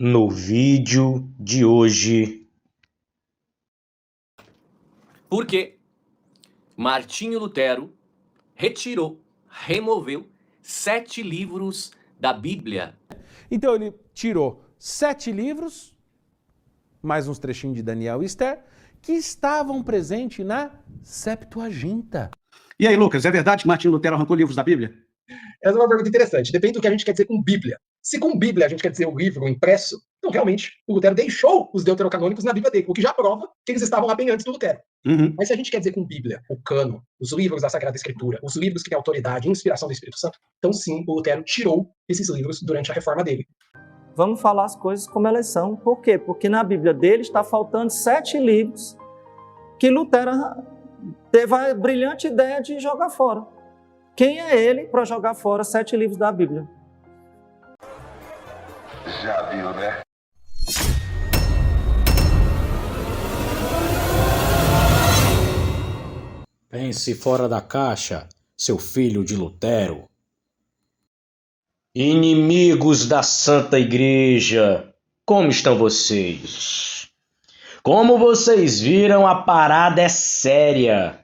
No vídeo de hoje. Porque Martinho Lutero removeu 7 livros da Bíblia. Então ele tirou 7 livros, mais uns trechinhos de Daniel e Esther, que estavam presentes na Septuaginta. E aí, Lucas, é verdade que Martinho Lutero arrancou livros da Bíblia? Essa é uma pergunta interessante. Depende do que a gente quer dizer com Bíblia. Se com Bíblia a gente quer dizer o livro impresso, então realmente o Lutero deixou os deuterocanônicos na Bíblia dele, o que já prova que eles estavam lá bem antes do Lutero. Mas se a gente quer dizer com Bíblia, o cano, os livros da Sagrada Escritura, os livros que têm autoridade e inspiração do Espírito Santo, então sim, o Lutero tirou esses livros durante a reforma dele. Vamos falar as coisas como elas são. Por quê? Porque na Bíblia dele está faltando 7 livros que Lutero teve a brilhante ideia de jogar fora. Quem é ele para jogar fora 7 livros da Bíblia? Já viu, né? Pense fora da caixa, seu filho de Lutero. Inimigos da Santa Igreja, como estão vocês? Como vocês viram, a parada é séria.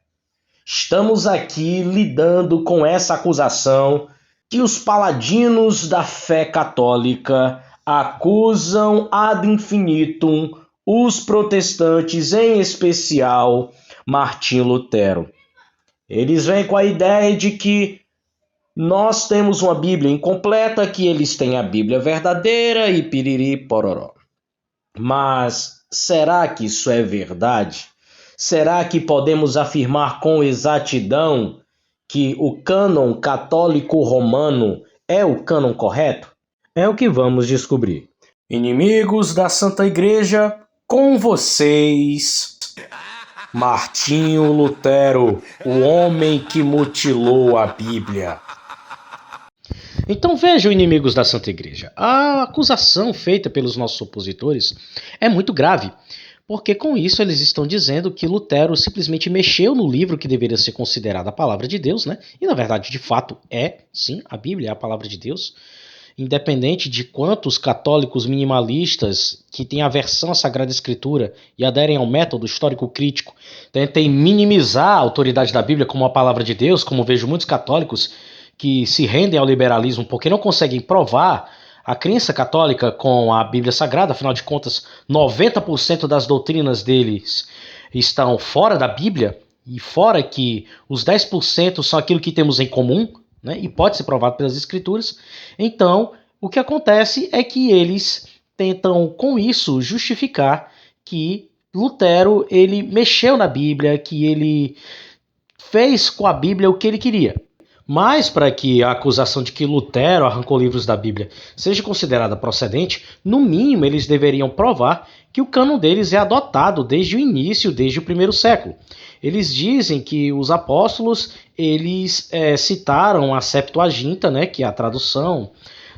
Estamos aqui lidando com essa acusação que os paladinos da fé católica acusam ad infinitum os protestantes, em especial Martinho Lutero. Eles vêm com a ideia de que nós temos uma Bíblia incompleta, que eles têm a Bíblia verdadeira e piriri pororó. Mas será que isso é verdade? Será que podemos afirmar com exatidão que o cânon católico romano é o cânon correto? É o que vamos descobrir. Inimigos da Santa Igreja, com vocês, Martinho Lutero, o homem que mutilou a Bíblia. Então vejam, inimigos da Santa Igreja, a acusação feita pelos nossos opositores é muito grave, porque com isso eles estão dizendo que Lutero simplesmente mexeu no livro que deveria ser considerado a palavra de Deus, né? E na verdade, de fato, é, sim, a Bíblia é a palavra de Deus. Independente de quantos católicos minimalistas que têm aversão à Sagrada Escritura e aderem ao método histórico crítico tentem minimizar a autoridade da Bíblia como a palavra de Deus, como vejo muitos católicos que se rendem ao liberalismo porque não conseguem provar a crença católica com a Bíblia Sagrada, afinal de contas, 90% das doutrinas deles estão fora da Bíblia, e fora que os 10% são aquilo que temos em comum, né, e pode ser provado pelas Escrituras. Então, o que acontece é que eles tentam, com isso, justificar que Lutero ele mexeu na Bíblia, que ele fez com a Bíblia o que ele queria. Mas, para que a acusação de que Lutero arrancou livros da Bíblia seja considerada procedente, no mínimo eles deveriam provar que o cânon deles é adotado desde o início, desde o primeiro século. Eles dizem que os apóstolos eles citaram a Septuaginta, né, que é a tradução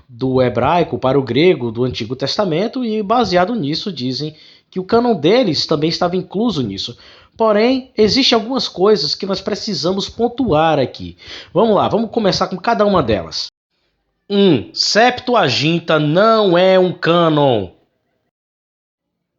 do hebraico para o grego do Antigo Testamento, e baseado nisso dizem que o cânon deles também estava incluso nisso. Porém, existem algumas coisas que nós precisamos pontuar aqui. Vamos lá, vamos começar com cada uma delas. 1. Septuaginta não é um cânon.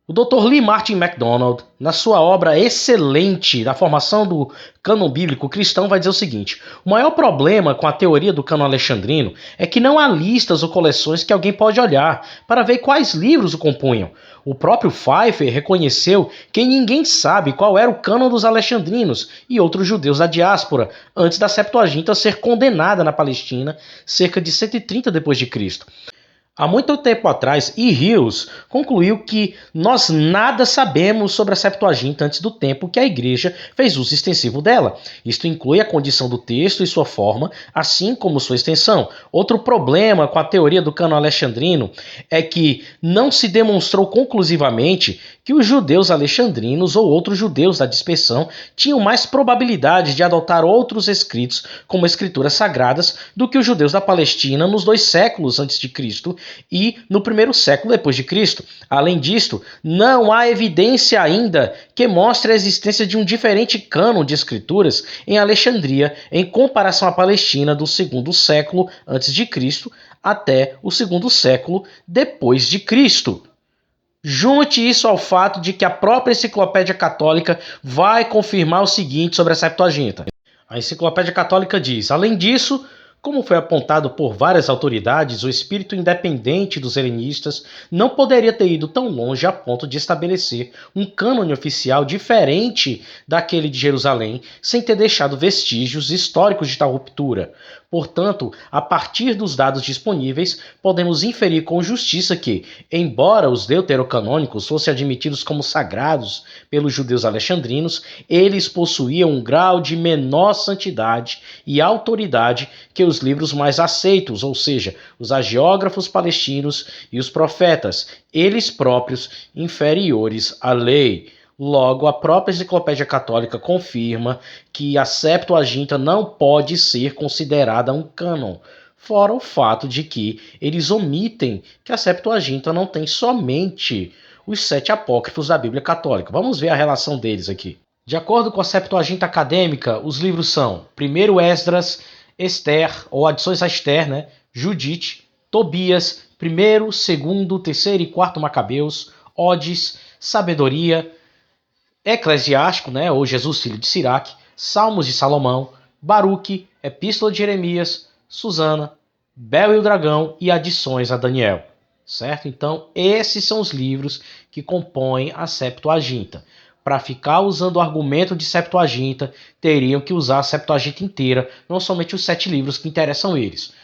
O Dr. Lee Martin MacDonald, na sua obra excelente da formação do cânon bíblico cristão, vai dizer o seguinte: o maior problema com a teoria do cânon alexandrino é que não há listas ou coleções que alguém pode olhar para ver quais livros o compunham. O próprio Pfeiffer reconheceu que ninguém sabe qual era o cânon dos alexandrinos e outros judeus da diáspora antes da Septuaginta ser condenada na Palestina cerca de 130 d.C. Há muito tempo atrás, E. Hughes concluiu que nós nada sabemos sobre a Septuaginta antes do tempo que a Igreja fez uso extensivo dela. Isto inclui a condição do texto e sua forma, assim como sua extensão. Outro problema com a teoria do cânon alexandrino é que não se demonstrou conclusivamente que os judeus alexandrinos ou outros judeus da dispersão tinham mais probabilidade de adotar outros escritos como escrituras sagradas do que os judeus da Palestina nos 2 séculos antes de Cristo e no 1º século depois de Cristo. Além disto, não há evidência ainda que mostre a existência de um diferente cânon de escrituras em Alexandria em comparação à Palestina do 2º século antes de Cristo, até o segundo século depois de Cristo. Junte isso ao fato de que a própria Enciclopédia Católica vai confirmar o seguinte sobre a Septuaginta. A Enciclopédia Católica diz: além disso, como foi apontado por várias autoridades, o espírito independente dos helenistas não poderia ter ido tão longe a ponto de estabelecer um cânone oficial diferente daquele de Jerusalém, sem ter deixado vestígios históricos de tal ruptura. Portanto, a partir dos dados disponíveis, podemos inferir com justiça que, embora os deuterocanônicos fossem admitidos como sagrados pelos judeus alexandrinos, eles possuíam um grau de menor santidade e autoridade que os livros mais aceitos, ou seja, os hagiógrafos palestinos e os profetas, eles próprios inferiores à lei. Logo, a própria Enciclopédia Católica confirma que a Septuaginta não pode ser considerada um cânon, fora o fato de que eles omitem que a Septuaginta não tem somente os 7 apócrifos da Bíblia Católica. Vamos ver a relação deles aqui. De acordo com a Septuaginta acadêmica, os livros são 1º Esdras, Esther, ou adições a Esther, né? Judite, Tobias, 1º, 2º, 3º e 4º Macabeus, Odes, Sabedoria, Eclesiástico, né, ou Jesus filho de Siraque, Salmos de Salomão, Baruque, Epístola de Jeremias, Susana, Bel e o Dragão e adições a Daniel. Certo? Então, esses são os livros que compõem a Septuaginta. Para ficar usando o argumento de Septuaginta, teriam que usar a Septuaginta inteira, não somente os 7 livros que interessam eles.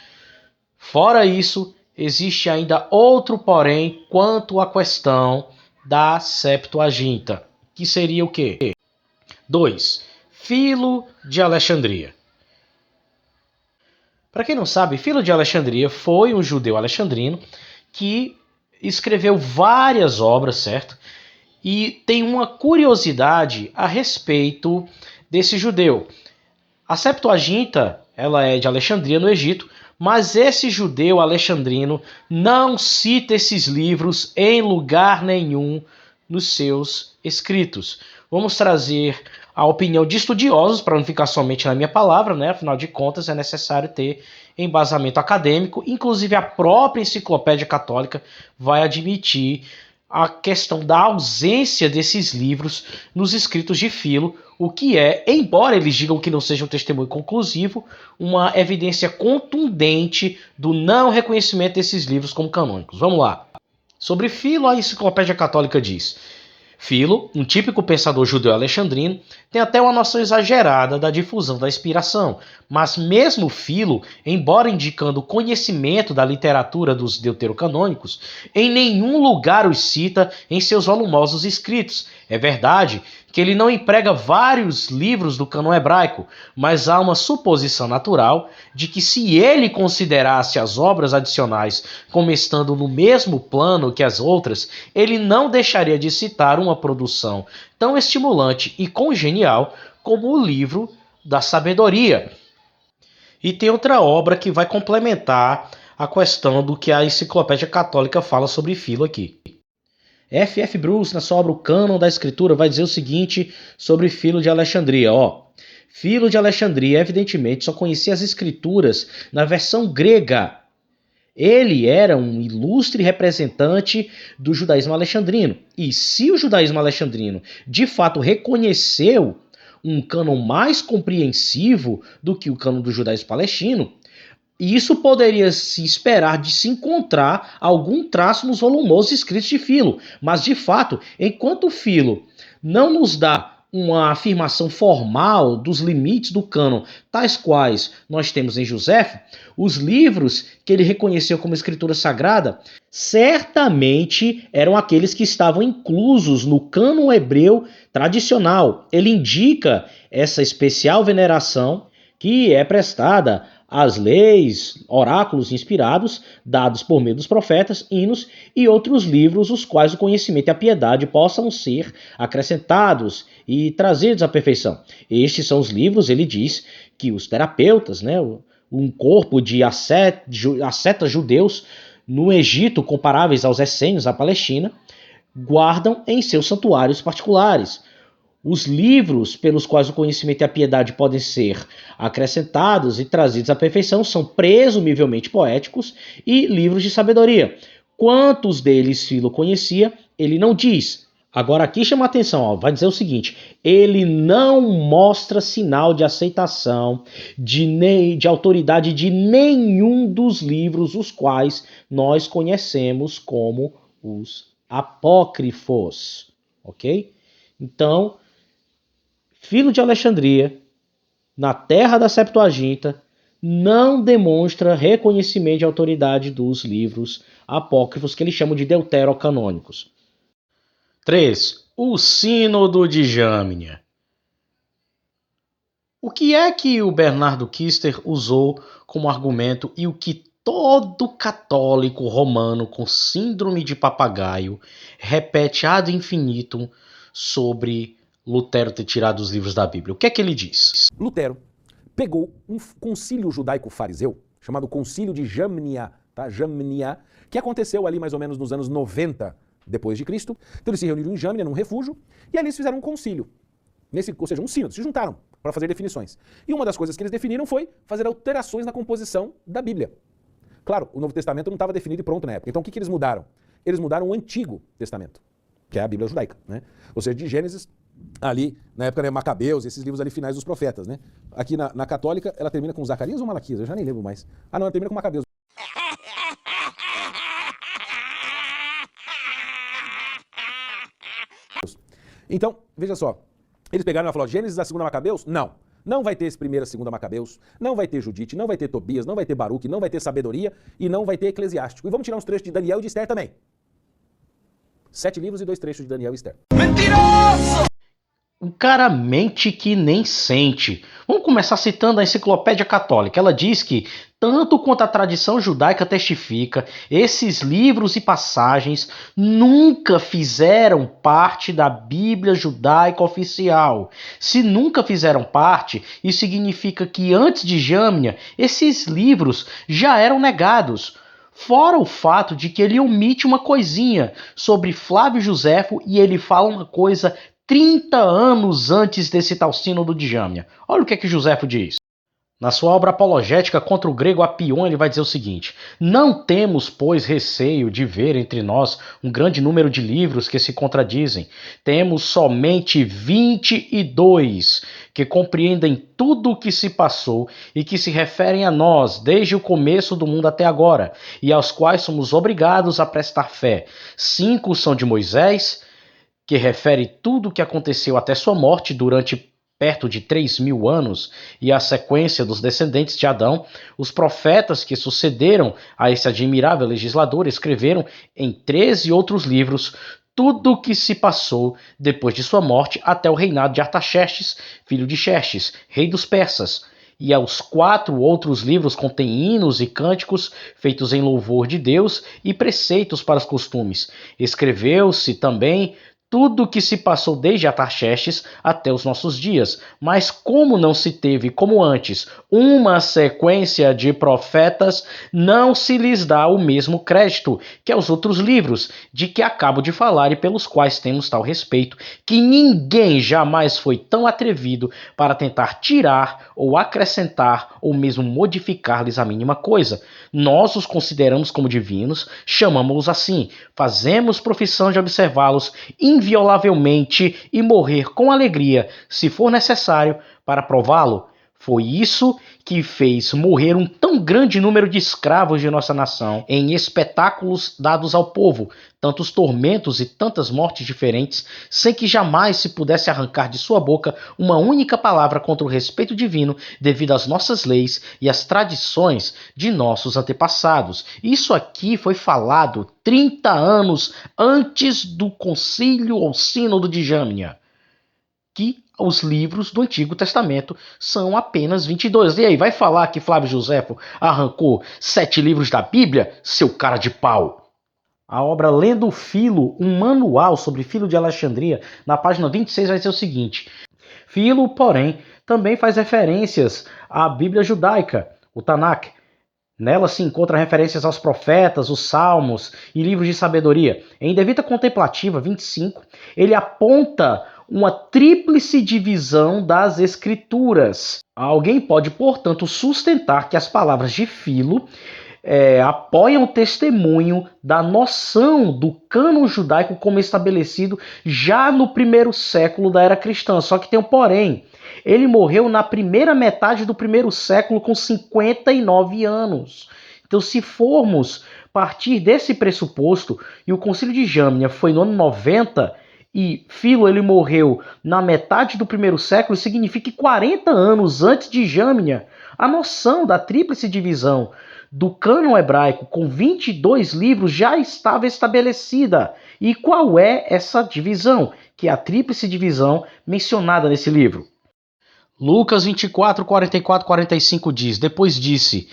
Fora isso, existe ainda outro porém quanto à questão da Septuaginta, que seria o quê? 2. Filo de Alexandria. Para quem não sabe, Filo de Alexandria foi um judeu alexandrino que escreveu várias obras, certo? E tem uma curiosidade a respeito desse judeu. A Septuaginta, ela é de Alexandria, no Egito, mas esse judeu alexandrino não cita esses livros em lugar nenhum nos seus escritos. Vamos trazer a opinião de estudiosos, para não ficar somente na minha palavra, né? Afinal de contas, é necessário ter embasamento acadêmico. Inclusive, a própria Enciclopédia Católica vai admitir a questão da ausência desses livros nos escritos de Filo, o que é, embora eles digam que não seja um testemunho conclusivo, uma evidência contundente do não reconhecimento desses livros como canônicos. Vamos lá. Sobre Filo, a Enciclopédia Católica diz: Filo, um típico pensador judeu alexandrino, tem até uma noção exagerada da difusão da inspiração, mas mesmo Filo, embora indicando o conhecimento da literatura dos deuterocanônicos, em nenhum lugar os cita em seus volumosos escritos. É verdade que ele não emprega vários livros do cânon hebraico, mas há uma suposição natural de que, se ele considerasse as obras adicionais como estando no mesmo plano que as outras, ele não deixaria de citar uma produção tão estimulante e congenial como o livro da Sabedoria. E tem outra obra que vai complementar a questão do que a Enciclopédia Católica fala sobre Filo aqui. F.F. Bruce, na sua obra O Cânon da Escritura, vai dizer o seguinte sobre Filo de Alexandria. Filo de Alexandria, evidentemente, só conhecia as escrituras na versão grega. Ele era um ilustre representante do judaísmo alexandrino. E se o judaísmo alexandrino de fato reconheceu um cânon mais compreensivo do que o cânon do judaísmo palestino, isso poderia se esperar de se encontrar algum traço nos volumosos escritos de Filo. Mas, de fato, enquanto Filo não nos dá uma afirmação formal dos limites do cânon, tais quais nós temos em Joséfo, os livros que ele reconheceu como escritura sagrada certamente eram aqueles que estavam inclusos no cânon hebreu tradicional. Ele indica essa especial veneração que é prestada às leis, oráculos inspirados, dados por meio dos profetas, hinos e outros livros, os quais o conhecimento e a piedade possam ser acrescentados e trazidos à perfeição. Estes são os livros, ele diz, que os terapeutas, né, um corpo de ascetas judeus no Egito, comparáveis aos essênios da Palestina, guardam em seus santuários particulares. Os livros pelos quais o conhecimento e a piedade podem ser acrescentados e trazidos à perfeição são presumivelmente poéticos e livros de sabedoria. Quantos deles Filo conhecia, ele não diz. Agora aqui chama a atenção, ó, vai dizer o seguinte: ele não mostra sinal de aceitação, de autoridade de nenhum dos livros os quais nós conhecemos como os apócrifos, ok? Então, Filo de Alexandria, na terra da Septuaginta, não demonstra reconhecimento de autoridade dos livros apócrifos que eles chamam de deuterocanônicos. 3. O Sínodo de Jâmnia. O que é que o Bernardo Kister usou como argumento e o que todo católico romano com síndrome de papagaio repete ad infinitum sobre Lutero ter tirado os livros da Bíblia? O que é que ele diz? Lutero pegou um concílio judaico-fariseu, chamado Concílio de Jâmnia, tá? Jâmnia, que aconteceu ali mais ou menos nos anos 90 depois de Cristo. Então eles se reuniram em Jâmnia, num refúgio, e ali eles fizeram um concílio, ou seja, um sínodo, se juntaram para fazer definições. E uma das coisas que eles definiram foi fazer alterações na composição da Bíblia. Claro, o Novo Testamento não estava definido e pronto na época. Então o que eles mudaram? Eles mudaram o Antigo Testamento, que é a Bíblia judaica, né? Ou seja, de Gênesis, ali, na época, né, Macabeus, esses livros ali finais dos profetas, né? Aqui na católica, ela termina com Zacarias ou Malaquias? Eu já nem lembro mais. Ah, não, ela termina com Macabeus. Então, veja só, eles pegaram e falaram, Gênesis da segunda Macabeus? Não. Não vai ter esse primeira, segunda Macabeus, não vai ter Judite, não vai ter Tobias, não vai ter Baruque, não vai ter Sabedoria e não vai ter Eclesiástico. E vamos tirar uns trechos de Daniel e de Esther também. 7 livros e 2 trechos de Daniel e Esther. Mentiroso! O cara mente que nem sente. Vamos começar citando a Enciclopédia Católica. Ela diz que, tanto quanto a tradição judaica testifica, esses livros e passagens nunca fizeram parte da Bíblia judaica oficial. Se nunca fizeram parte, isso significa que antes de Jâmnia, esses livros já eram negados. Fora o fato de que ele omite uma coisinha sobre Flávio Josefo e ele fala uma coisa 30 anos antes desse tal sínodo de Jâmnia. Olha o que é que Josefo diz. Na sua obra apologética contra o grego Apion, ele vai dizer o seguinte: não temos, pois, receio de ver entre nós um grande número de livros que se contradizem. Temos somente 22 que compreendem tudo o que se passou e que se referem a nós desde o começo do mundo até agora, e aos quais somos obrigados a prestar fé. 5 são de Moisés, que refere tudo o que aconteceu até sua morte durante perto de 3.000 anos, e a sequência dos descendentes de Adão. Os profetas que sucederam a esse admirável legislador escreveram em 13 outros livros tudo o que se passou depois de sua morte até o reinado de Artaxerxes, filho de Xerxes, rei dos persas. E aos 4 outros livros contêm hinos e cânticos feitos em louvor de Deus e preceitos para os costumes. Escreveu-se também tudo o que se passou desde Artaxerxes até os nossos dias. Mas como não se teve, como antes, uma sequência de profetas, não se lhes dá o mesmo crédito que aos outros livros, de que acabo de falar e pelos quais temos tal respeito, que ninguém jamais foi tão atrevido para tentar tirar ou acrescentar ou mesmo modificar-lhes a mínima coisa. Nós os consideramos como divinos, chamamos-os assim, fazemos profissão de observá-los inviolavelmente e morrer com alegria, se for necessário, para prová-lo. Foi isso que fez morrer um tão grande número de escravos de nossa nação, em espetáculos dados ao povo, tantos tormentos e tantas mortes diferentes, sem que jamais se pudesse arrancar de sua boca uma única palavra contra o respeito divino devido às nossas leis e às tradições de nossos antepassados. Isso aqui foi falado 30 anos antes do concílio ou sínodo de Jâmnia, que os livros do Antigo Testamento são apenas 22. E aí, vai falar que Flávio Josefo arrancou 7 livros da Bíblia, seu cara de pau? A obra Lendo Filo, um manual sobre Filo de Alexandria, na página 26 vai dizer o seguinte: Filo, porém, também faz referências à Bíblia judaica, o Tanakh. Nela se encontram referências aos profetas, os salmos e livros de sabedoria. Em Devita Contemplativa 25, ele aponta uma tríplice divisão das Escrituras. Alguém pode, portanto, sustentar que as palavras de Filo apoiam o testemunho da noção do cânon judaico como estabelecido já no primeiro século da era cristã. Só que tem um porém. Ele morreu na primeira metade do primeiro século com 59 anos. Então, se formos partir desse pressuposto, e o Concílio de Jâmnia foi no ano 90, e Filo ele morreu na metade do primeiro século, significa que 40 anos antes de Jâmnia, a noção da tríplice divisão do cânon hebraico com 22 livros já estava estabelecida. E qual é essa divisão? Que é a tríplice divisão mencionada nesse livro. Lucas 24, 44, 45 diz: Depois disse: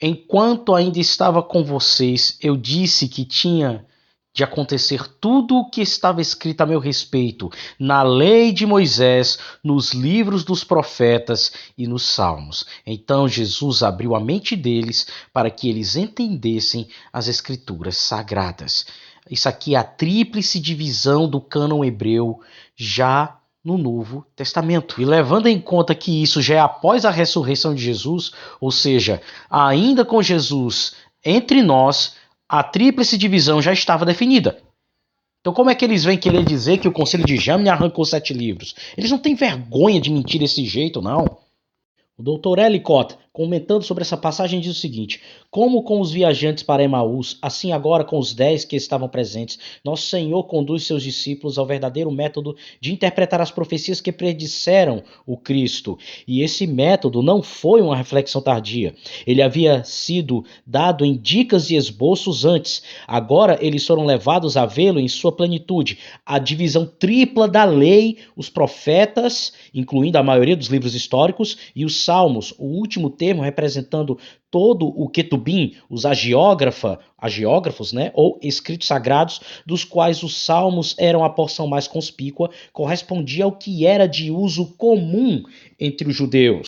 Enquanto ainda estava com vocês, eu disse que tinha de acontecer tudo o que estava escrito a meu respeito na lei de Moisés, nos livros dos profetas e nos salmos. Então Jesus abriu a mente deles para que eles entendessem as escrituras sagradas. Isso aqui é a tríplice divisão do cânon hebreu já no Novo Testamento. E levando em conta que isso já é após a ressurreição de Jesus, ou seja, ainda com Jesus entre nós, a tríplice divisão já estava definida. Então como é que eles vêm querer dizer que o Concílio de Jâmnia arrancou 7 livros? Eles não têm vergonha de mentir desse jeito, não. O Dr. Ellicott, comentando sobre essa passagem, diz o seguinte: como com os viajantes para Emaús, assim agora com os 10 que estavam presentes, nosso Senhor conduz seus discípulos ao verdadeiro método de interpretar as profecias que predisseram o Cristo. E esse método não foi uma reflexão tardia. Ele havia sido dado em dicas e esboços antes. Agora eles foram levados a vê-lo em sua plenitude. A divisão tripla da lei, os profetas, incluindo a maioria dos livros históricos, e os salmos, o último termo representando todo o Ketubim, os agiógrafos, né, ou escritos sagrados, dos quais os salmos eram a porção mais conspícua, correspondia ao que era de uso comum entre os judeus.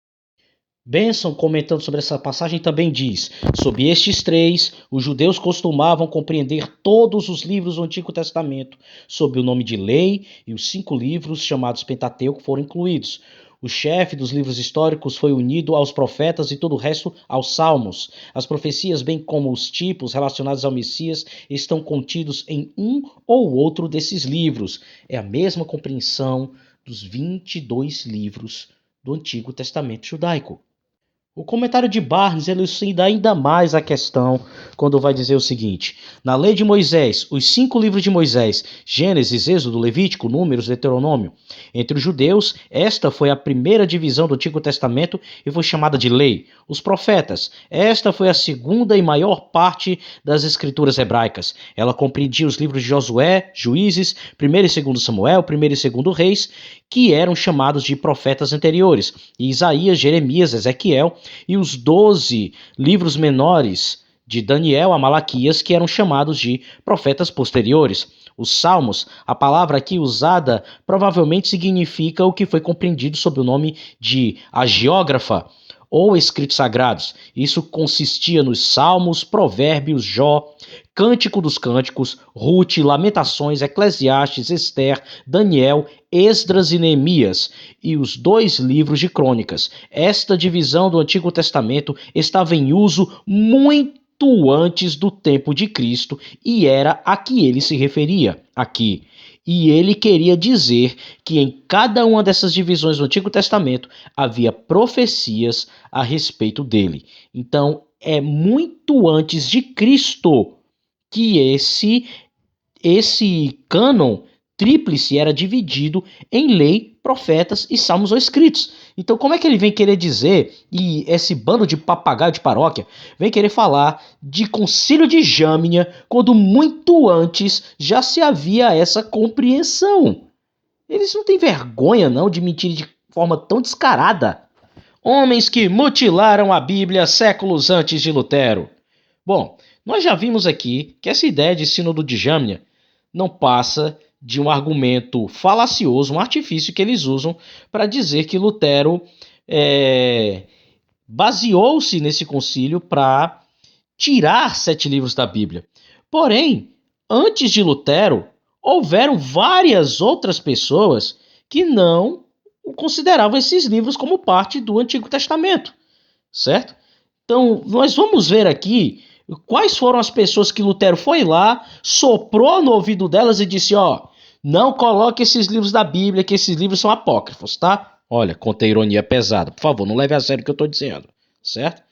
Benson, comentando sobre essa passagem, também diz: sob estes 3, os judeus costumavam compreender todos os livros do Antigo Testamento, sob o nome de lei, e os 5 livros, chamados Pentateuco, foram incluídos. O chefe dos livros históricos foi unido aos profetas e todo o resto aos salmos. As profecias, bem como os tipos relacionados ao Messias, estão contidos em um ou outro desses livros. É a mesma compreensão dos 22 livros do Antigo Testamento judaico. O comentário de Barnes elucida ainda mais a questão quando vai dizer o seguinte: na lei de Moisés, os 5 livros de Moisés, Gênesis, Êxodo, Levítico, Números, Deuteronômio. Entre os judeus, esta foi a primeira divisão do Antigo Testamento e foi chamada de lei. Os profetas, esta foi a segunda e maior parte das escrituras hebraicas. Ela compreendia os livros de Josué, Juízes, 1º e 2º Samuel, 1º e 2º Reis, que eram chamados de profetas anteriores, e Isaías, Jeremias, Ezequiel, e os 12 livros menores de Daniel a Malaquias, que eram chamados de profetas posteriores. Os Salmos, a palavra aqui usada, provavelmente significa o que foi compreendido sob o nome de agiógrafa, ou escritos sagrados. Isso consistia nos Salmos, Provérbios, Jó, Cântico dos Cânticos, Rute, Lamentações, Eclesiastes, Ester, Daniel, Esdras e Neemias, e os 2 livros de Crônicas. Esta divisão do Antigo Testamento estava em uso muito antes do tempo de Cristo e era a que ele se referia aqui. E ele queria dizer que em cada uma dessas divisões do Antigo Testamento havia profecias a respeito dele. Então, é muito antes de Cristo que esse cânon tríplice era dividido em lei, profetas e salmos ou escritos. Então como é que ele vem querer dizer, e esse bando de papagaio de paróquia vem querer falar de Concílio de Jâmnia, quando muito antes já se havia essa compreensão? Eles não têm vergonha não de mentir de forma tão descarada. Homens que mutilaram a Bíblia séculos antes de Lutero. Bom, nós já vimos aqui que essa ideia de sínodo de Jâmnia não passa de um argumento falacioso, um artifício que eles usam para dizer que Lutero baseou-se nesse concílio para tirar 7 livros da Bíblia. Porém, antes de Lutero, houveram várias outras pessoas que não consideravam esses livros como parte do Antigo Testamento, certo? Então, nós vamos ver aqui quais foram as pessoas que Lutero foi lá, soprou no ouvido delas e disse, não coloque esses livros da Bíblia, que esses livros são apócrifos, tá? Olha, contei ironia pesada. Por favor, não leve a sério o que eu estou dizendo, certo?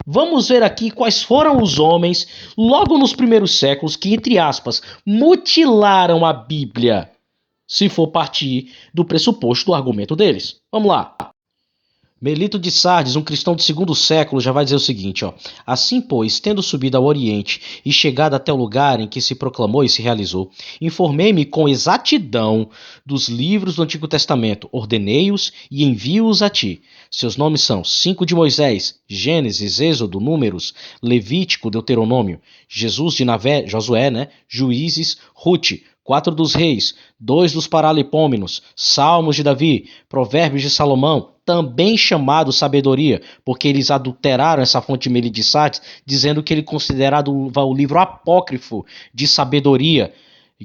Vamos ver aqui quais foram os homens, logo nos primeiros séculos, que, entre aspas, mutilaram a Bíblia, se for partir do pressuposto do argumento deles. Vamos lá. Melito de Sardes, um cristão do segundo século, já vai dizer o seguinte, Assim, pois, tendo subido ao Oriente e chegado até o lugar em que se proclamou e se realizou, informei-me com exatidão dos livros do Antigo Testamento, ordenei-os e envio-os a ti. Seus nomes são 5 de Moisés, Gênesis, Êxodo, Números, Levítico, Deuteronômio, Jesus de Navé, Josué, Juízes, Ruth, 4 dos Reis, 2 dos Paralipômenos, Salmos de Davi, Provérbios de Salomão, também chamado Sabedoria, porque eles adulteraram essa fonte de Melito de Sardes, dizendo que ele é considerado o livro apócrifo de sabedoria,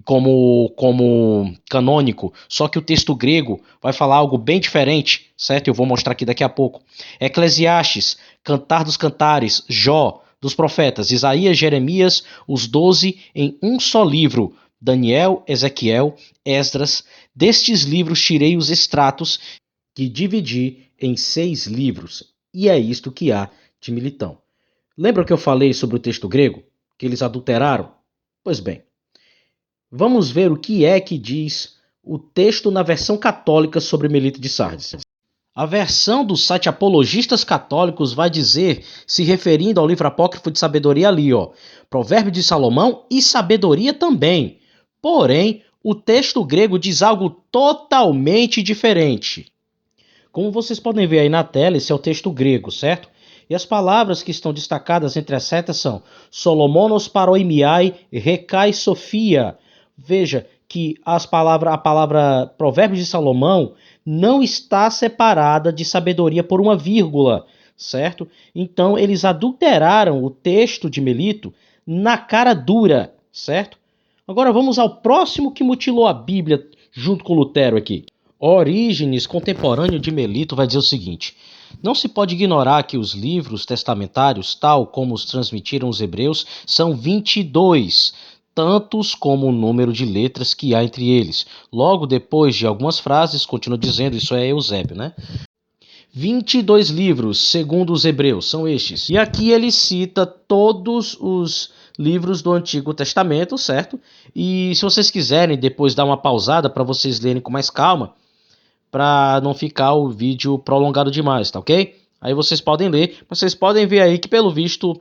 como canônico, só que o texto grego vai falar algo bem diferente, certo? Eu vou mostrar aqui daqui a pouco. Eclesiastes, Cantar dos Cantares, Jó, dos profetas, Isaías, Jeremias, os 12 em um só livro, Daniel, Ezequiel, Esdras. Destes livros tirei os extratos que dividi em 6 livros, e é isto que há de Militão. Lembra que eu falei sobre o texto grego? Que eles adulteraram? Pois bem, vamos ver o que é que diz o texto na versão católica sobre Melito de Sardes. A versão do site Apologistas Católicos vai dizer, se referindo ao livro apócrifo de sabedoria ali, Provérbio de Salomão e sabedoria também. Porém, o texto grego diz algo totalmente diferente. Como vocês podem ver aí na tela, esse é o texto grego, certo? E as palavras que estão destacadas entre as setas são Solomonos paroimiai recai Sofia. Veja que a palavra Provérbios de Salomão não está separada de sabedoria por uma vírgula, certo? Então, eles adulteraram o texto de Melito na cara dura, certo? Agora vamos ao próximo que mutilou a Bíblia junto com Lutero aqui. Orígenes, contemporâneo de Melito, vai dizer o seguinte: não se pode ignorar que os livros testamentários, tal como os transmitiram os hebreus, são 22, tantos como o número de letras que há entre eles. Logo depois de algumas frases, continua dizendo, isso é Eusébio, 22 livros, segundo os hebreus, são estes. E aqui ele cita todos os livros do Antigo Testamento, certo? E se vocês quiserem depois dar uma pausada para vocês lerem com mais calma, para não ficar o vídeo prolongado demais, tá ok? Aí vocês podem ler, vocês podem ver aí que pelo visto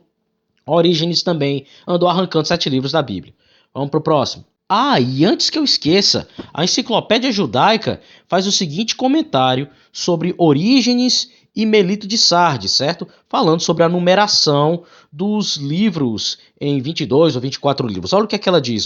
Orígenes também andou arrancando 7 livros da Bíblia. Vamos pro próximo. E antes que eu esqueça, a Enciclopédia Judaica faz o seguinte comentário sobre Orígenes e Melito de Sardes, certo? Falando sobre a numeração dos livros em 22 ou 24 livros. Olha o que é que ela diz,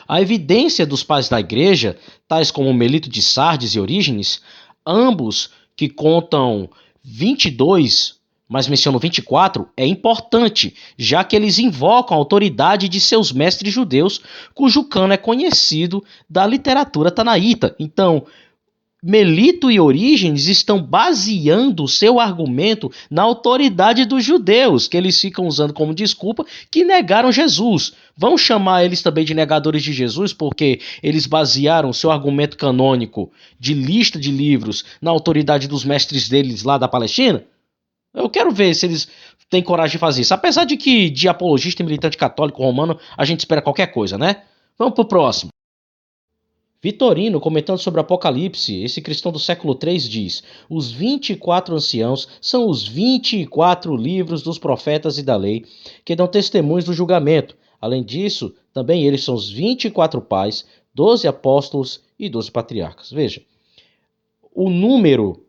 A evidência dos pais da igreja, tais como Melito de Sardes e Orígenes, ambos que contam 22, mas mencionam 24, é importante, já que eles invocam a autoridade de seus mestres judeus, cujo cano é conhecido da literatura tanaíta. Então, Melito e Orígenes estão baseando seu argumento na autoridade dos judeus, que eles ficam usando como desculpa, que negaram Jesus. Vão chamar eles também de negadores de Jesus, porque eles basearam seu argumento canônico de lista de livros na autoridade dos mestres deles lá da Palestina? Eu quero ver se eles têm coragem de fazer isso. Apesar de que de apologista e militante católico romano a gente espera qualquer coisa, Vamos pro próximo. Vitorino, comentando sobre o Apocalipse, esse cristão do século III diz: os 24 anciãos são os 24 livros dos profetas e da lei que dão testemunhos do julgamento. Além disso, também eles são os 24 pais, 12 apóstolos e 12 patriarcas. Veja, o número,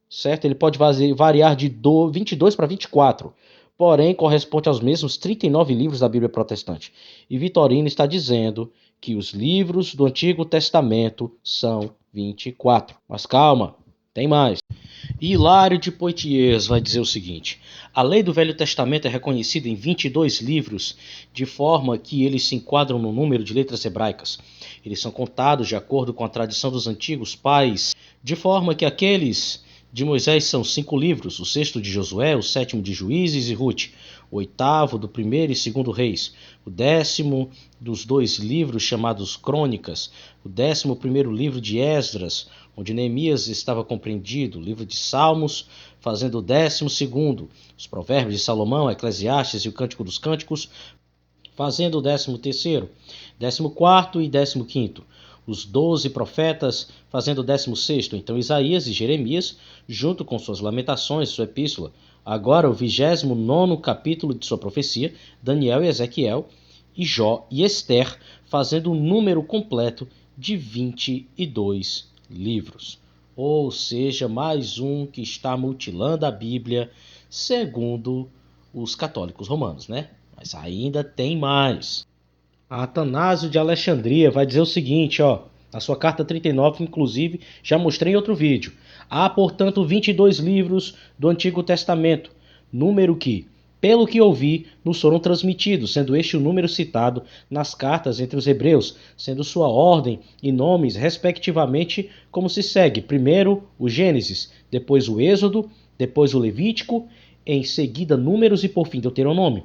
certo? Ele pode variar de 22 para 24, porém corresponde aos mesmos 39 livros da Bíblia protestante. E Vitorino está dizendo que os livros do Antigo Testamento são 24. Mas calma, Tem mais. Hilário de Poitiers vai dizer o seguinte: a lei do Velho Testamento é reconhecida em 22 livros, de forma que eles se enquadram no número de letras hebraicas. Eles são contados de acordo com a tradição dos antigos pais, de forma que aqueles de Moisés são 5 livros, o 6º de Josué, o 7º de Juízes e Ruth, o 8º do 1º e 2º Reis, o 10º dos 2 livros chamados Crônicas, o 11º livro de Esdras, onde Neemias estava compreendido, o livro de Salmos, fazendo o 12º, os Provérbios de Salomão, Eclesiastes e o Cântico dos Cânticos, fazendo o 13º, 14º e 15º, os 12 profetas, fazendo o 16º, então Isaías e Jeremias, junto com suas lamentações, sua epístola. Agora o 29º capítulo de sua profecia, Daniel e Ezequiel, e Jó e Esther, fazendo o número completo de 22 livros. Ou seja, mais um que está mutilando a Bíblia, segundo os católicos romanos, né? Mas ainda tem mais. Atanásio de Alexandria vai dizer o seguinte, na sua carta 39, inclusive, já mostrei em outro vídeo. Há, portanto, 22 livros do Antigo Testamento, número que, pelo que ouvi, nos foram transmitidos, sendo este o número citado nas cartas entre os hebreus, sendo sua ordem e nomes, respectivamente, como se segue. Primeiro, o Gênesis, depois o Êxodo, depois o Levítico, em seguida Números e, por fim, Deuteronômio.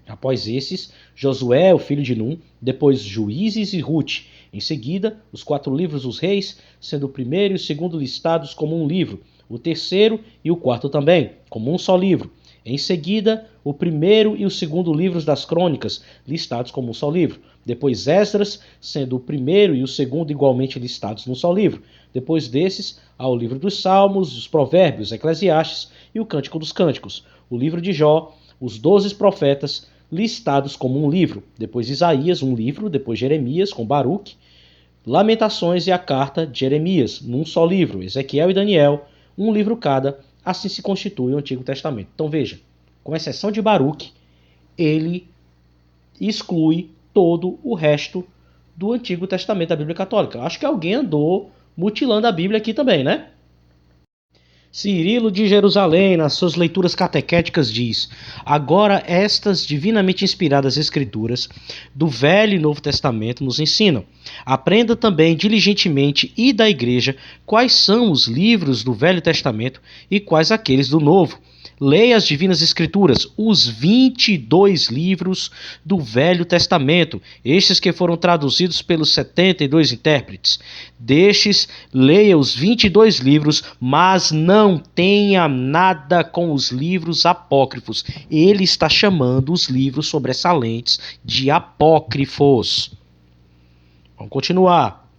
Após esses, Josué, o filho de Num, depois Juízes e Ruth. Em seguida, os 4 livros dos reis, sendo o primeiro e o segundo listados como um livro, o terceiro e o quarto também, como um só livro. Em seguida, o primeiro e o segundo livros das crônicas, listados como um só livro. Depois Esdras, sendo o primeiro e o segundo igualmente listados num só livro. Depois desses, há o livro dos Salmos, os Provérbios, Eclesiastes e o Cântico dos Cânticos. O livro de Jó, os 12 profetas, listados como um livro. Depois Isaías, um livro. Depois Jeremias, com Baruque. Lamentações e a carta de Jeremias, num só livro. Ezequiel e Daniel, um livro cada. Assim se constitui o Antigo Testamento. Então veja, com exceção de Baruque, ele exclui todo o resto do Antigo Testamento da Bíblia Católica. Acho que alguém andou mutilando a Bíblia aqui também, né? Cirilo de Jerusalém, nas suas leituras catequéticas, diz: agora estas divinamente inspiradas escrituras do Velho e Novo Testamento nos ensinam. Aprenda também diligentemente e da Igreja quais são os livros do Velho Testamento e quais aqueles do Novo. Leia as Divinas Escrituras, os 22 livros do Velho Testamento, estes que foram traduzidos pelos 72 intérpretes. Destes, leia os 22 livros, mas não tenha nada com os livros apócrifos. Ele está chamando os livros sobressalentes de apócrifos. Vamos continuar.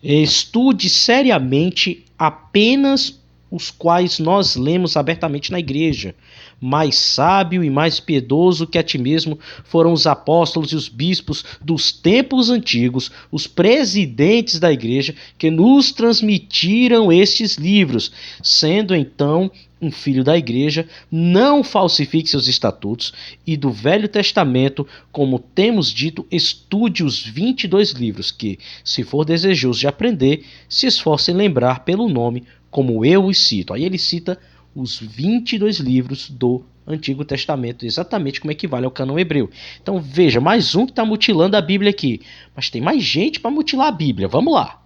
Estude seriamente apenas os quais nós lemos abertamente na igreja. Mais sábio e mais piedoso que a ti mesmo foram os apóstolos e os bispos dos tempos antigos, os presidentes da igreja, que nos transmitiram estes livros. Sendo então um filho da igreja, não falsifique seus estatutos, e do Velho Testamento, como temos dito, estude os 22 livros que, se for desejoso de aprender, se esforce em lembrar pelo nome, como eu os cito. Aí ele cita os 22 livros do Antigo Testamento, exatamente como equivale ao cânon hebreu. Então veja, mais um que está mutilando a Bíblia aqui. Mas tem mais gente para mutilar a Bíblia. Vamos lá.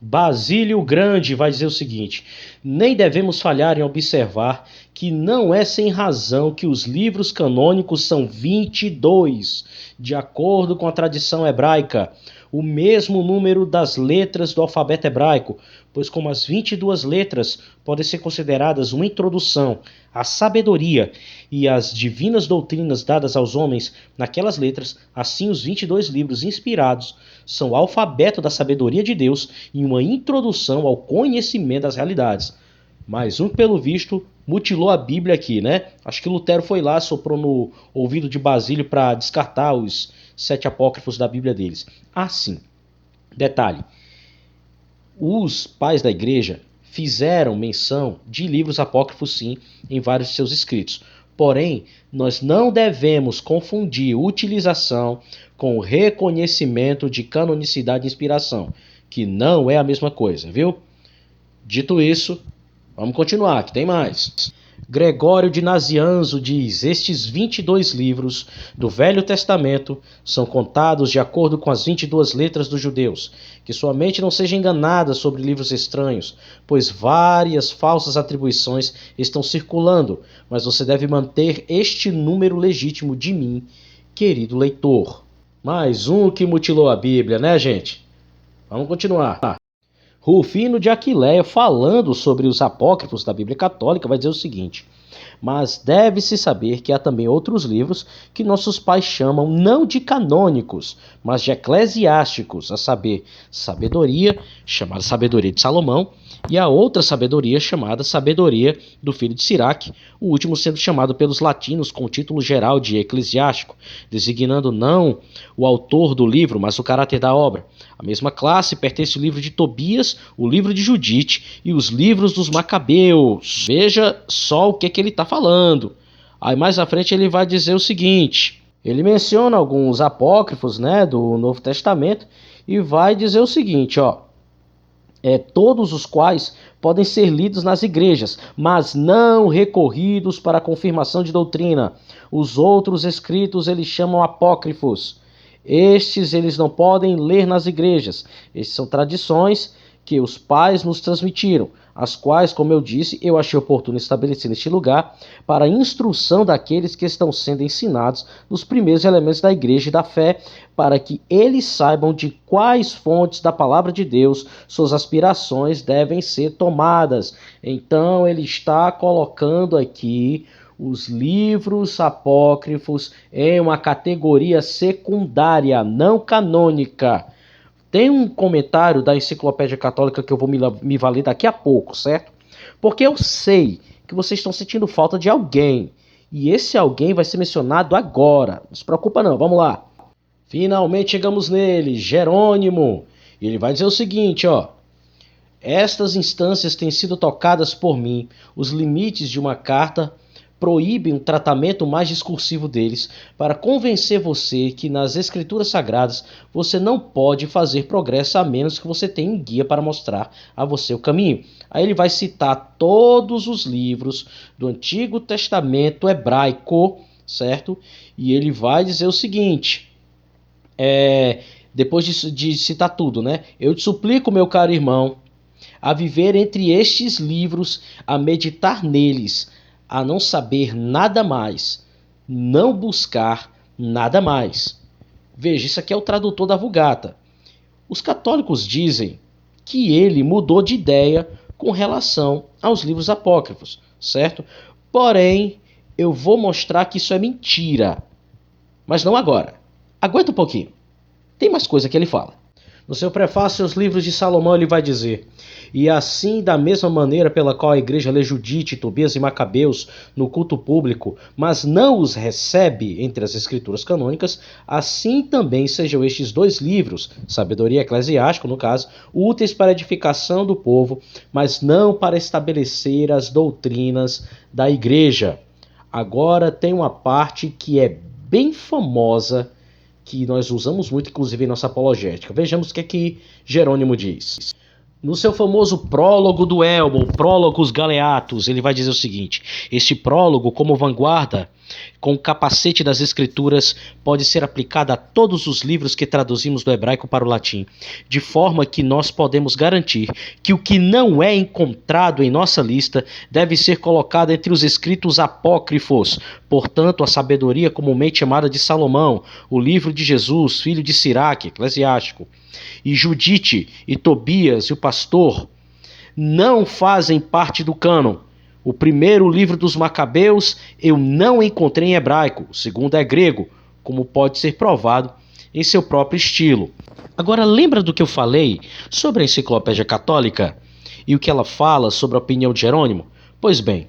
Basílio Grande vai dizer o seguinte: nem devemos falhar em observar que não é sem razão que os livros canônicos são 22, de acordo com a tradição hebraica, o mesmo número das letras do alfabeto hebraico, pois como as 22 letras podem ser consideradas uma introdução à sabedoria e às divinas doutrinas dadas aos homens naquelas letras, assim os 22 livros inspirados são o alfabeto da sabedoria de Deus e uma introdução ao conhecimento das realidades. Mais um, pelo visto, mutilou a Bíblia aqui, né? Acho que Lutero foi lá, soprou no ouvido de Basílio para descartar os 7 apócrifos da Bíblia deles. Sim, detalhe, os pais da igreja fizeram menção de livros apócrifos, sim, em vários de seus escritos. Porém, nós não devemos confundir utilização com reconhecimento de canonicidade e inspiração, que não é a mesma coisa, viu? Dito isso, vamos continuar, que tem mais. Gregório de Nazianzo diz: estes 22 livros do Velho Testamento são contados de acordo com as 22 letras dos judeus, que sua mente não seja enganada sobre livros estranhos, pois várias falsas atribuições estão circulando, mas você deve manter este número legítimo de mim, querido leitor. Mais um que mutilou a Bíblia, né, gente? Vamos continuar. Rufino de Aquileia, falando sobre os apócrifos da Bíblia Católica, vai dizer o seguinte: mas deve-se saber que há também outros livros que nossos pais chamam não de canônicos, mas de eclesiásticos, a saber, sabedoria, chamada Sabedoria de Salomão, e a outra sabedoria chamada Sabedoria do Filho de Siraque, o último sendo chamado pelos latinos com o título geral de eclesiástico, designando não o autor do livro, mas o caráter da obra. A mesma classe pertence o livro de Tobias, o livro de Judite e os livros dos Macabeus. Veja só o que ele está falando. Aí mais à frente ele vai dizer o seguinte: ele menciona alguns apócrifos, né, do Novo Testamento e vai dizer o seguinte, todos os quais podem ser lidos nas igrejas, mas não recorridos para a confirmação de doutrina. Os outros escritos eles chamam apócrifos. Estes eles não podem ler nas igrejas. Estes são tradições que os pais nos transmitiram, as quais, como eu disse, eu achei oportuno estabelecer neste lugar para a instrução daqueles que estão sendo ensinados nos primeiros elementos da igreja e da fé, para que eles saibam de quais fontes da palavra de Deus suas aspirações devem ser tomadas. Então ele está colocando aqui os livros apócrifos em uma categoria secundária, não canônica. Tem um comentário da Enciclopédia Católica que eu vou me valer daqui a pouco, certo? Porque eu sei que vocês estão sentindo falta de alguém. E esse alguém vai ser mencionado agora. Não se preocupa não, vamos lá. Finalmente chegamos nele, Jerônimo. E ele vai dizer o seguinte, estas instâncias têm sido tocadas por mim. Os limites de uma carta proíbem um tratamento mais discursivo deles para convencer você que nas escrituras sagradas você não pode fazer progresso a menos que você tenha um guia para mostrar a você o caminho. Aí ele vai citar todos os livros do Antigo Testamento hebraico, certo? E ele vai dizer o seguinte, depois de citar tudo, né? Eu te suplico, meu caro irmão, a viver entre estes livros, a meditar neles, a não saber nada mais, não buscar nada mais. Veja, isso aqui é o tradutor da Vulgata. Os católicos dizem que ele mudou de ideia com relação aos livros apócrifos, certo? Porém, eu vou mostrar que isso é mentira. Mas não agora. Aguenta um pouquinho. Tem mais coisa que ele fala. No seu prefácio aos livros de Salomão ele vai dizer: e assim, da mesma maneira pela qual a igreja lê Judite, Tobias e Macabeus no culto público, mas não os recebe entre as escrituras canônicas, assim também sejam estes dois livros, Sabedoria Eclesiástica, no caso, úteis para a edificação do povo, mas não para estabelecer as doutrinas da igreja. Agora tem uma parte que é bem famosa, que nós usamos muito, inclusive, em nossa apologética. Vejamos o que é que Jerônimo diz. No seu famoso prólogo do Elmo, Prólogos Galeatos, ele vai dizer o seguinte: este prólogo, como vanguarda, com o capacete das escrituras, pode ser aplicado a todos os livros que traduzimos do hebraico para o latim, de forma que nós podemos garantir que o que não é encontrado em nossa lista deve ser colocado entre os escritos apócrifos, portanto, a sabedoria comumente chamada de Salomão, o livro de Jesus, filho de Siraque, eclesiástico, e Judite, e Tobias, e o pastor, não fazem parte do cânon. O primeiro livro dos Macabeus eu não encontrei em hebraico, o segundo é grego, como pode ser provado em seu próprio estilo. Agora, lembra do que eu falei sobre a Enciclopédia Católica e o que ela fala sobre a opinião de Jerônimo? Pois bem,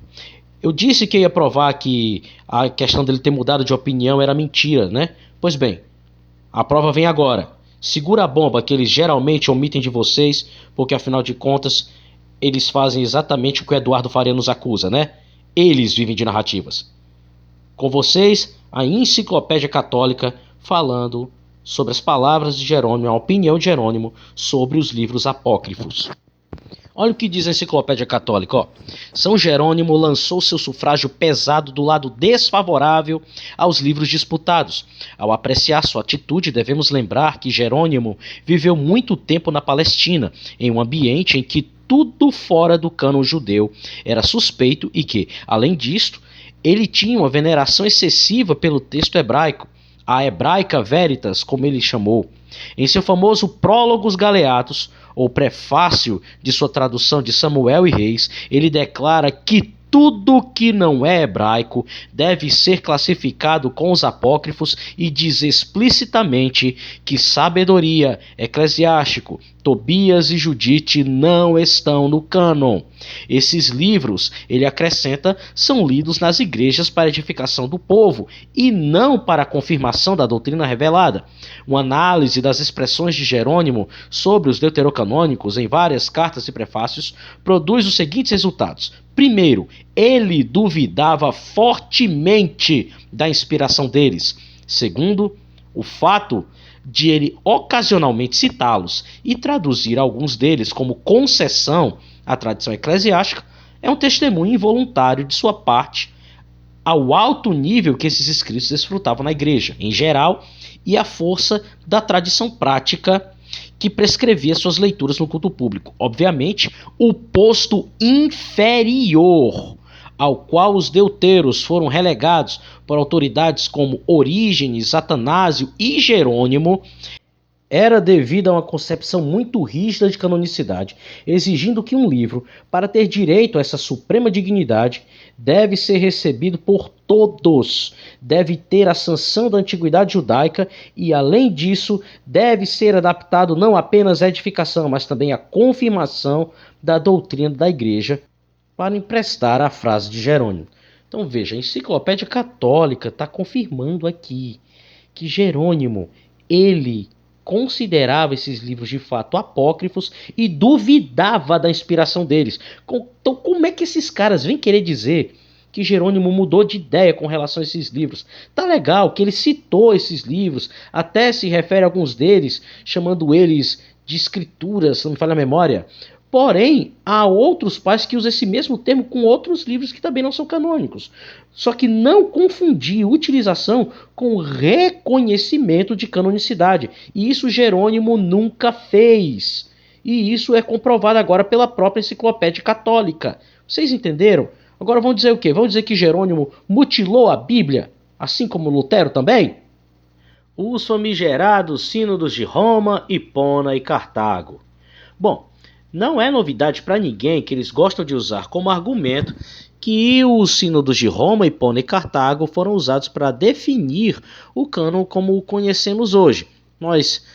eu disse que ia provar que a questão dele ter mudado de opinião era mentira, né? Pois bem, a prova vem agora. Segura a bomba que eles geralmente omitem de vocês, porque afinal de contas eles fazem exatamente o que o Eduardo Faria nos acusa, né? Eles vivem de narrativas. Com vocês, a Enciclopédia Católica falando sobre as palavras de Jerônimo, a opinião de Jerônimo sobre os livros apócrifos. Olha o que diz a Enciclopédia Católica, ó. São Jerônimo lançou seu sufrágio pesado do lado desfavorável aos livros disputados. Ao apreciar sua atitude, devemos lembrar que Jerônimo viveu muito tempo na Palestina, em um ambiente em que tudo fora do cânon judeu era suspeito e que, além disto, ele tinha uma veneração excessiva pelo texto hebraico, a Hebraica Veritas, como ele chamou. Em seu famoso Prólogos Galeatos, ou prefácio de sua tradução de Samuel e Reis, ele declara que tudo que não é hebraico deve ser classificado com os apócrifos e diz explicitamente que Sabedoria, Eclesiástico, Tobias e Judite não estão no cânon. Esses livros, ele acrescenta, são lidos nas igrejas para edificação do povo e não para a confirmação da doutrina revelada. Uma análise das expressões de Jerônimo sobre os deuterocanônicos em várias cartas e prefácios produz os seguintes resultados. Primeiro, ele duvidava fortemente da inspiração deles. Segundo, o fato de ele ocasionalmente citá-los e traduzir alguns deles como concessão à tradição eclesiástica é um testemunho involuntário de sua parte ao alto nível que esses escritos desfrutavam na igreja, em geral, e à força da tradição prática que prescrevia suas leituras no culto público. Obviamente, o posto inferior ao qual os deuteros foram relegados por autoridades como Orígenes, Atanásio e Jerônimo era devido a uma concepção muito rígida de canonicidade, exigindo que um livro, para ter direito a essa suprema dignidade, deve ser recebido por todos, deve ter a sanção da antiguidade judaica e, além disso, deve ser adaptado não apenas à edificação, mas também à confirmação da doutrina da igreja, para emprestar a frase de Jerônimo. Então veja, a Enciclopédia Católica está confirmando aqui que Jerônimo, ele considerava esses livros de fato apócrifos e duvidava da inspiração deles. Então como é que esses caras vêm querer dizer que Jerônimo mudou de ideia com relação a esses livros? Tá legal que ele citou esses livros, até se refere a alguns deles, chamando eles de escrituras, se não me falha a memória. Porém, há outros pais que usam esse mesmo termo com outros livros que também não são canônicos. Só que não confundir utilização com reconhecimento de canonicidade. E isso Jerônimo nunca fez. E isso é comprovado agora pela própria Enciclopédia Católica. Vocês entenderam? Agora vão dizer o quê? Vão dizer que Jerônimo mutilou a Bíblia, assim como Lutero também? Os famigerados sínodos de Roma, Hipona e Cartago. Bom, não é novidade para ninguém que eles gostam de usar como argumento que os sínodos de Roma, Hipona e Cartago foram usados para definir o cânon como o conhecemos hoje. Nós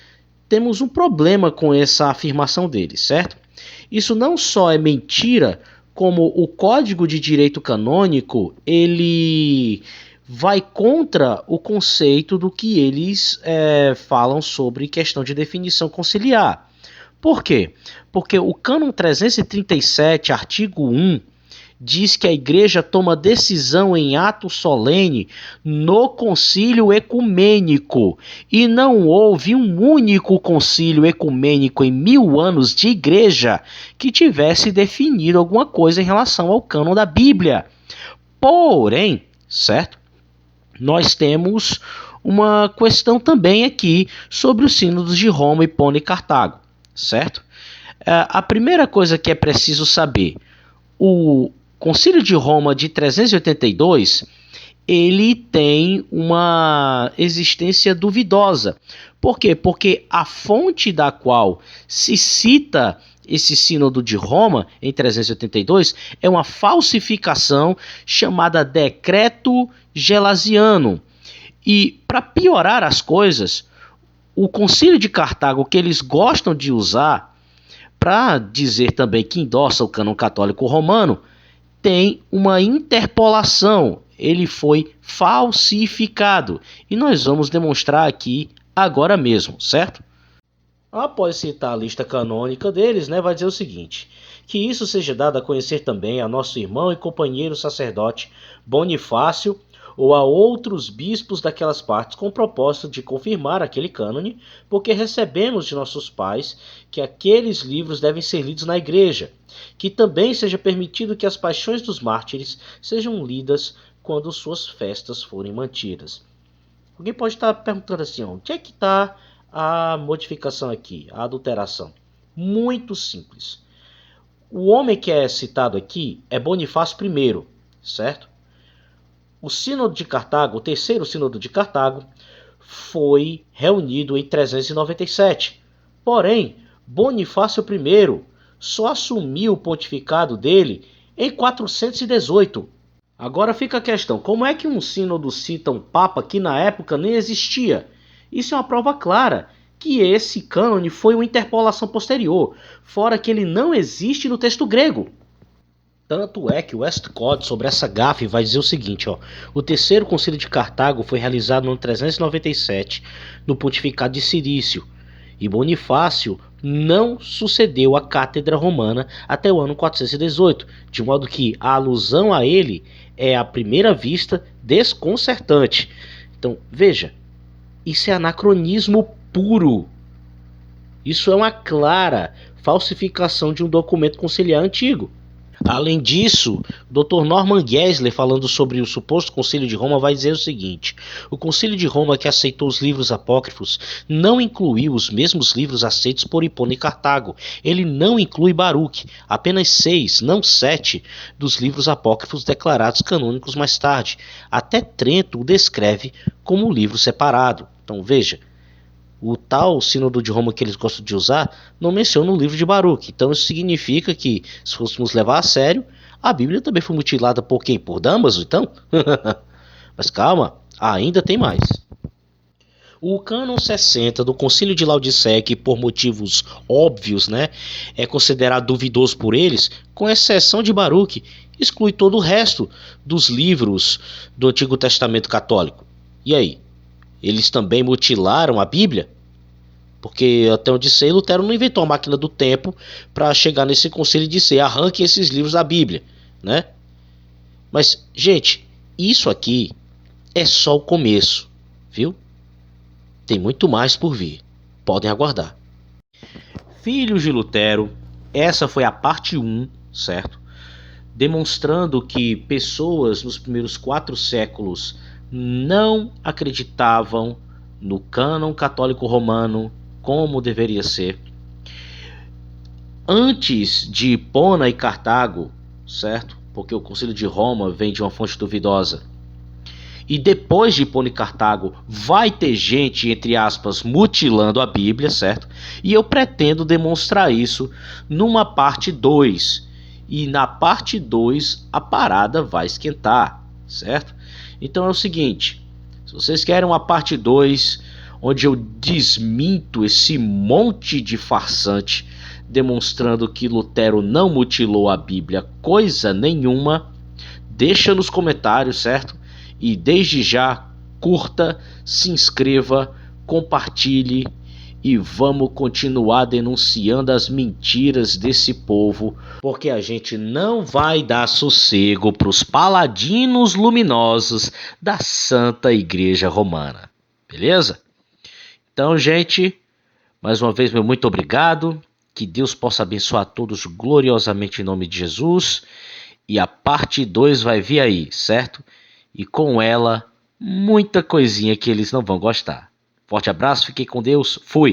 temos um problema com essa afirmação deles, certo? Isso não só é mentira, como o Código de Direito Canônico, ele vai contra o conceito do que eles falam sobre questão de definição conciliar. Por quê? Porque o cânon 337, artigo 1, diz que a igreja toma decisão em ato solene no concílio ecumênico. E não houve um único concílio ecumênico em 1000 anos de igreja que tivesse definido alguma coisa em relação ao cânon da Bíblia. Porém, certo? Nós temos uma questão também aqui sobre os sínodos de Roma, Hipona e Cartago. Certo? A primeira coisa que é preciso saber, o Concílio de Roma de 382, ele tem uma existência duvidosa. Por quê? Porque a fonte da qual se cita esse sínodo de Roma, em 382, é uma falsificação chamada Decreto Gelasiano. E, para piorar as coisas, o Concílio de Cartago, que eles gostam de usar para dizer também que endossa o cânon católico romano, tem uma interpolação. Ele foi falsificado. E nós vamos demonstrar aqui agora mesmo, certo? Após citar a lista canônica deles, vai dizer o seguinte: que isso seja dado a conhecer também a nosso irmão e companheiro sacerdote Bonifácio, ou a outros bispos daquelas partes com o propósito de confirmar aquele cânone, porque recebemos de nossos pais que aqueles livros devem ser lidos na igreja, que também seja permitido que as paixões dos mártires sejam lidas quando suas festas forem mantidas. Alguém pode estar perguntando assim, onde é que está a modificação aqui, a adulteração? Muito simples. O homem que é citado aqui é Bonifácio I, certo? O Sínodo de Cartago, o terceiro Sínodo de Cartago, foi reunido em 397. Porém, Bonifácio I só assumiu o pontificado dele em 418. Agora fica a questão, como é que um sínodo cita um papa que na época nem existia? Isso é uma prova clara que esse cânone foi uma interpolação posterior, fora que ele não existe no texto grego. Tanto é que o Westcott sobre essa gafe vai dizer o seguinte, o terceiro concílio de Cartago foi realizado no ano 397, no pontificado de Cirício, e Bonifácio não sucedeu a cátedra romana até o ano 418, de modo que a alusão a ele é à primeira vista desconcertante. Então, veja, isso é anacronismo puro. Isso é uma clara falsificação de um documento conciliar antigo. Além disso, Dr. Norman Geisler, falando sobre o suposto Concílio de Roma, vai dizer o seguinte: o Concílio de Roma, que aceitou os livros apócrifos, não incluiu os mesmos livros aceitos por Hipona e Cartago. Ele não inclui Baruque, apenas 6, não 7, dos livros apócrifos declarados canônicos mais tarde. Até Trento o descreve como um livro separado. Então veja, o tal Sínodo de Roma que eles gostam de usar não menciona o livro de Baruque. Então isso significa que, se fôssemos levar a sério, a Bíblia também foi mutilada por quem? Por Damaso, então? Mas calma, ainda tem mais. O cânon 60 do Concílio de Laodiceia, que por motivos óbvios, é considerado duvidoso por eles, com exceção de Baruque, exclui todo o resto dos livros do Antigo Testamento católico. E aí? Eles também mutilaram a Bíblia? Porque até onde sei, Lutero não inventou a máquina do tempo para chegar nesse concílio e dizer, arranque esses livros da Bíblia, Mas, gente, isso aqui é só o começo, viu? Tem muito mais por vir. Podem aguardar. Filhos de Lutero, essa foi a parte 1, certo? Demonstrando que pessoas nos primeiros 4 séculos não acreditavam no cânon católico romano como deveria ser. Antes de Hipona e Cartago, certo? Porque o Concílio de Roma vem de uma fonte duvidosa. E depois de Hipona e Cartago, vai ter gente, entre aspas, mutilando a Bíblia, certo? E eu pretendo demonstrar isso numa parte 2. E na parte 2 a parada vai esquentar, certo? Então é o seguinte, se vocês querem uma parte 2, onde eu desminto esse monte de farsante, demonstrando que Lutero não mutilou a Bíblia coisa nenhuma, deixa nos comentários, certo? E desde já, curta, se inscreva, compartilhe e vamos continuar denunciando as mentiras desse povo, porque a gente não vai dar sossego para os paladinos luminosos da Santa Igreja Romana. Beleza? Então, gente, mais uma vez, meu muito obrigado. Que Deus possa abençoar a todos gloriosamente em nome de Jesus. E a parte 2 vai vir aí, certo? E com ela, muita coisinha que eles não vão gostar. Forte abraço, fiquem com Deus, fui!